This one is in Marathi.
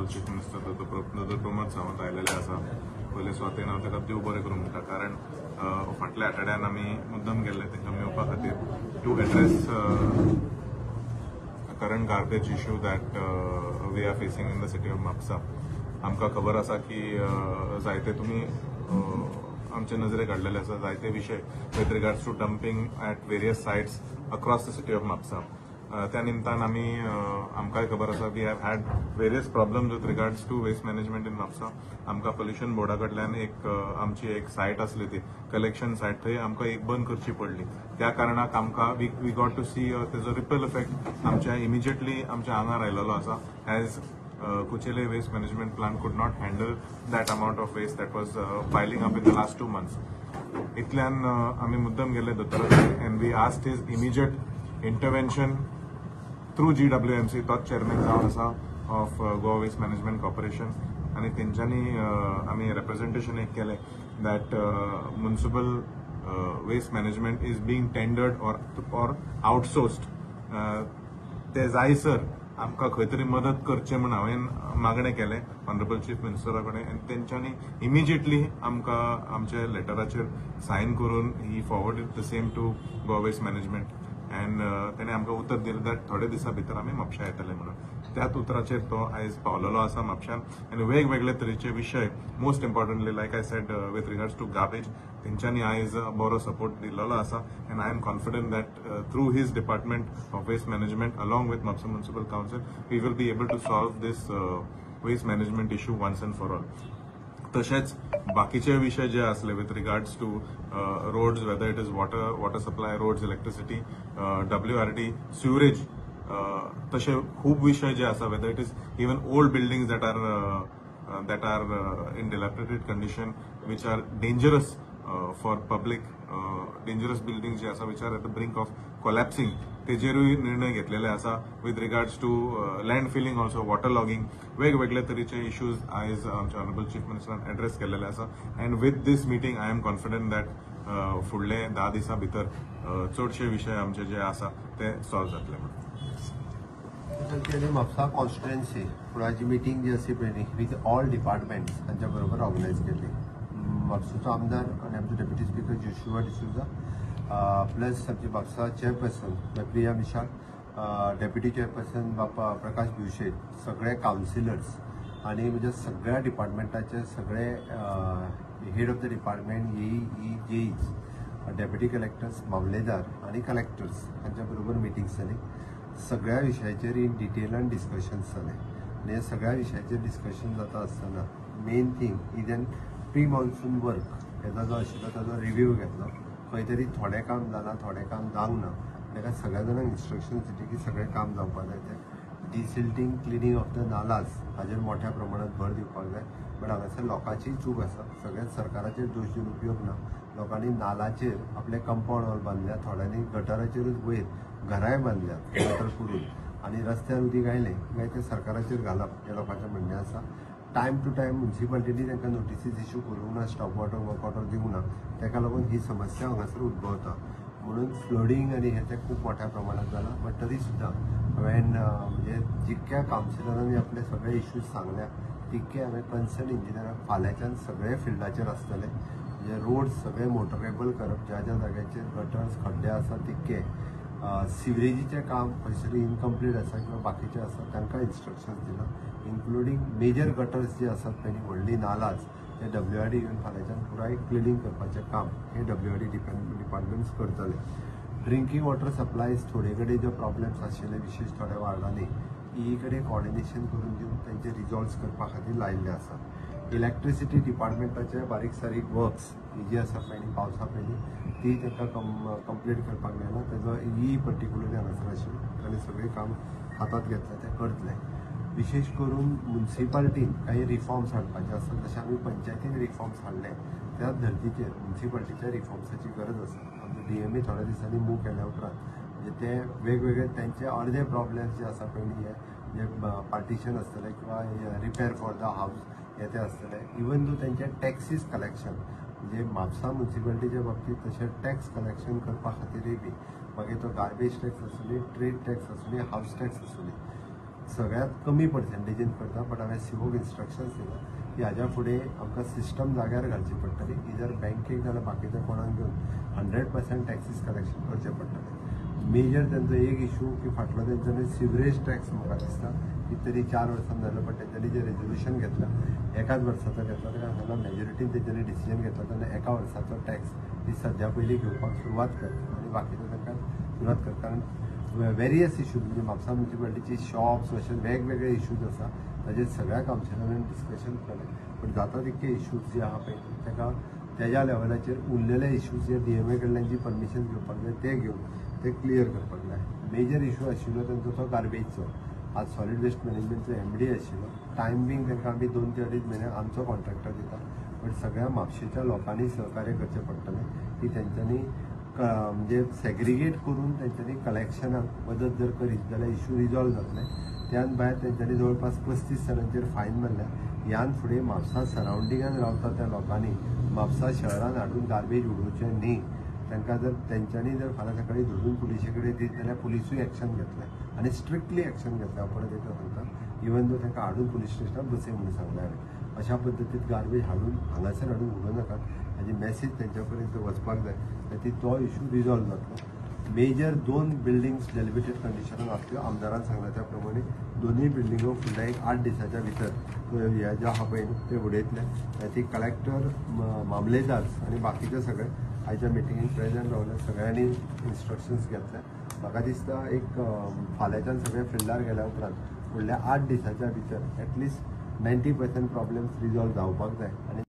Honourable chief minister doctor Pramod Sawant आयलेले आसा. पयले स्वातेन हांव ताका देव बरें करूं म्हणटा, कारण फाटल्या आठवड्यान आमी मुद्दम गेल्ले तांकां मेळोवपा खातीर to address current garbage issue that we are facing in the city of Mapusa. आमकां खबर आसा की जायते तुमी आमचे नजरेक हाडलेले आसा जायते विशय with regards to dumping at various sites across the city of Mapusa. त्या निमतान आमकांय खबर आसा we have had various problems with regards to waste management in Mapusa. आमकां पोल्युशन बोर्डा कडल्यान आमची एक सायट आसली ती कलेक्शन सायट, थंय आमकां एक बंद करची पडली. त्या कारणाक आमकां वी गॉट टू सी तेजो रिपल इफेक्ट आमच्या इमिजिएटली आमच्या आंगार आयलेलो आसा. As Kuchele waste management plant could not handle that amount of waste that was piling up in the last 2 months. Itlan आम्ही मुद्दम गेले दोतोराकडे and we asked his immediate intervention through GWMC, तो चेअरमॅन जावन आसा of Goa Waste Management Corporation, आणि तेंच्यांनी आम्ही representation एक केले that municipal waste management is being tendered or outsourced. ते जायसर आमकां खंय तरी मदत करचे म्हण हांवें मागणें केलें ऑनरेबल चीफ मिनिस्टरा कडेन, आनी तेंच्यांनी इमिजिएटली आमकां आमच्या लेटराचेर सायन करून ही forwarded the same to Goa waste management. And तेणें आमकां उतर दिलें दॅट थोडे दिसा भितर आमी म्हापशा येतले म्हणून. त्याच उतराचेर तो आयज पावलेलो आसा म्हापशान. आनी वेगवेगळे तरेचे विशय, most importantly like I said with regards to garbage, तेंच्यांनी आयज बरो सपोर्ट दिल्लो आसा. And I am confident that through his department of waste management along with Mapusa municipal council we will be able to solve this waste management issue once and for all. तशेंच बाकीचे विशय जे असले with regards to roads, whether it is water supply, roads, electricity, WRD, sewerage, तसे खूप विषय जे आसा, weather it is even old buildings that are in dilapidated condition, which are dangerous for public, dangerous buildings जे आसा which are at the brink of collapsing, तेजेरूय निर्णय घेतलेले आसा. With regards to land filling also, water logging, वेगवेगळे तरेचे इश्यूज आयज आमच्या ऑनरेबल चीफ मिनिस्टरान एड्रेस केलेले आसा. And with this meeting I am confident that फुडले 10 दिसां भितर चडशे विशय आमचे जे आसा ते सॉल्व जातले म्हणून. म्हापसा कॉन्स्टिट्युएन्सी फुडाची मिटींग जी आसी पळय विथ ऑल डिपार्टमेंट्स हांच्या बरोबर ऑर्गनायज केल्ली. म्हापसाचो आमदार आनी आमचो deputy speaker Joshua D'Souza, plus आमचे Mapusa chairperson Priya Mishal, deputy chairperson Bapa Prakash भिवशे, सगळे काउन्सिलर्स आणि म्हणजे सगळ्या डिपार्टमेंटाचे सगळे head of the department, JEs, deputy collectors, mamlatdar आणि कलेक्टर्स हांच्या बरोबर मिटींग्स जाली. सगळ्या विशयाचेर इन डिटेलान डिस्कशन्स जाले. आनी ह्या सगळ्या विशयाचेर डिस्कशन जाता आसतना main thing is an pre monsoon work हेजो जो आशिल्लो ताजो रिव्यू घेतलो. खंय तरी थोडें काम जालां, थोडें काम जावंक ना. ताका सगळ्या जाणांक इन्स्ट्रक्शन्स दिली की सगळें काम जावपाक जाय. तें desilting, cleaning of the nullahs हाजेर मोठ्या प्रमाणात भर दिवपाक जाय. बट हांगासर लोकांची चूक आसा, सगळ्यात सरकाराचेर दोश दिवन उपयोग ना. लोकांनी नालाचेर आपले कंपाऊंड वॉल बांदल्या, थोड्यांनी गटाराचेरूच वयर घराय बांदल्या गटर करून, आनी रस्त्यार उदीक आयलें काय ते सरकाराचेर घालप हें लोकांचें म्हणणें आसा. टायम टू टायम म्युन्सिपाल्टीनी तांकां नोटिसीस इश्यू करूंक ना, स्टॉप वॉटर, वर्क वॉटर दिवंक ना. ताका लागून ही समस्या हांगासर उद्भवता. म्हणून फ्लडिंग आनी हें तें खूब मोठ्या प्रमाणात जालां. बट तरी सुद्दां हांवें म्हणजे जितक्या कावन्सिलरांनी आपले सगळे इश्यूज सांगल्या तितके हांवें कन्सर्न इंजिनियराक फाल्यांच्यान सगळे फिल्डाचेर आसतले. म्हणजे रोड्स सगळे मोटरेबल करप, ज्या ज्या जाग्याचेर गटर्स, खड्डे आसा तितके, सिवरेजीचें काम खंयसरी इनकम्प्लीट आसा किंवा बाकीचे आसा तांकां इन्स्ट्रक्शन्स दिला. इन्क्लुडींग मेजर गटर्स जे आसात पळय, व्हडली नालाज, ते WRD येवन फाल्यांच्यान पुराय क्लिनींग करपाचें काम हे WRD डिपार्टमेंट्स करतले. ड्रिंकींग वॉटर सप्लायज थोडे कडेन जे प्रॉब्लेम्स आशिल्ले विशेश थोड्या वार्डांनी ही कडेन कॉर्डिनेशन करून दिवन तांचे रिजॉल्व्स करपा खातीर लायिल्ले आसा. इलेक्ट्रिसिटी डिपार्टमेंटाचे बारीक सारीक वर्क्स ही जी आसा पळय पावसा पयलीं ती तांकां कंप्लीट करपाक मेळना. तेजो पर्टिक्युलरली हांगासर आशिल्लो आनी सगळें काम हातांत घेतलें ते करतले. विशेष करून म्युन्सिपाल्टीन काही रिफॉर्म्स हाडपाचे आसा. जशें आमी पंचायतीन रिफॉर्म्स हाडले त्याच धर्तीचेर म्युन्सिपाल्टीच्या रिफॉर्म्साची गरज आसा. आमचो DMA थोड्या दिसांनी मूव केल्या उपरांत म्हणजे ते वेगवेगळे त्यांचे अर्दे प्रॉब्लेम्स जे आसा पळय न्ही, हे पार्टिशन आसतले किंवा रिपेर फॉर द हावस हे ते आसतले. इवन दो त्यांचे टॅक्सीस कलेक्शन म्हणजे म्हापसा म्युन्सिपाल्टीच्या बाबतीत तशें टॅक्स कलेक्शन करपा खातीरय बी, मागीर तो गार्बेज टॅक्स आसुनी, ट्रेड टॅक्स आसुनी, हावस टॅक्स आसुनी, सगळ्यात कमी पर्सेंटेजीन करता, बट हांवें सीओक इन्स्ट्रक्शन्स दिला की हाज्या फुडें आमकां सिस्टम जाग्यार घालची पडटली. इधर बँकेक जाल्यार बाकीच्या कोणाक घेवन 100% टॅक्सीस कलेक्शन करचें पडटलें. मेजर त्यांचो एक इशू की फाटलो तेंच्यांनी सिवरेज टॅक्स म्हाका दिसता कितें तरी 4 वर्सां जालो, पण तेंच्यांनी जे रेजोल्युशन घेतला एकाच वर्साचो घेतला. ताका सांगला मेजॉरिटीन तेंच्यांनी डिसिजन घेतला तेन्ना एका वर्साचो टॅक्स ती सद्या पयलीं घेवपाक सुरवात करता आनी बाकीचे तांकां सुरवात करता. कारण वेरियस इश्यूज म्हणजे म्हापसा म्युनिसिपालिटीची शॉप्स अशे वेगवेगळे इश्यूज आसा ताजेर सगळ्या कावन्सिलरांनी डिस्कशन केलें. पण जाता तितके इश्यूज जे आहा पळय ताका तेज्या लेवलाचेर उरलेले इश्यूज जे DMA कडल्यान जी परमिशन घेवपाक जाय ते घेवन ते क्लियर करपाक जाय. मेजर इशू आशिल्लो तेंचो तो गार्बेजचो. आज सॉलिड वेस्ट मॅनेजमेंटचो MD आशिल्लो. टायम बींग तांकां आमी 2 ते 2.5 म्हयने आमचो कॉन्ट्रॅक्टर दिता, पण सगळ्या म्हापशेच्या लोकांनी सहकार्य करचें पडटलें की तेंच्यांनी म्हणजे सेग्रिगेट करून तेंच्यांनी कलेक्शनाक मदत जर करीत जाल्यार इशू रिजॉल्व जातले. त्यान भायर तेंच्यांनी जवळपास 35 जाणांचेर फायन मारल्या. ह्यान फुडें म्हापसा सरावंडिंगान रावता त्या लोकांनी म्हापसा शहरान हाडून गार्बेज उडोवचें न्ही. तांकां जर तेंच्यांनी जर फाल्यां सकाळी धरून पुलिशे कडेन दीत जाल्यार पुलिसूय एक्शन घेतलें आनी स्ट्रिक्टली एक्शन घेतलें. अपराधी सांगता इवन दो तांकां हाडून पुलीस स्टेशनाक बसय म्हणून सांगलें हांवें. अशा पद्दतीन गार्बेज हाडून हांगासर हाडून उडोवं नाका हाजी मॅसेज तेंच्या पर्यंत वचपाक जाय. ती तो इशू रिजॉल्व जातलो. मेजर 2 बिल्डिंग्स डेलिमिटेड कंडिशनान आसल्यो. आमदारान सांगला त्या प्रमाणे दोनूय बिल्डिंगो फुडल्या एक 8 दिसाच्या भितर ह्या ज्या आहा पळय ते उडयतले. ती कलेक्टर, मामलेदार आनी बाकीचे सगळे आयच्या मिटिंगेक प्रेजेंट रावले. सगळ्यांनी इन्स्ट्रक्शन्स घेतल्या. म्हाका दिसता एक फाल्यांच्यान सगळे फिल्डार गेल्या उपरांत फुडल्या 8 दिसाच्या भितर एटलिस्ट 90% प्रॉब्लेम्स रिजॉल्व जावपाक जाय. आनी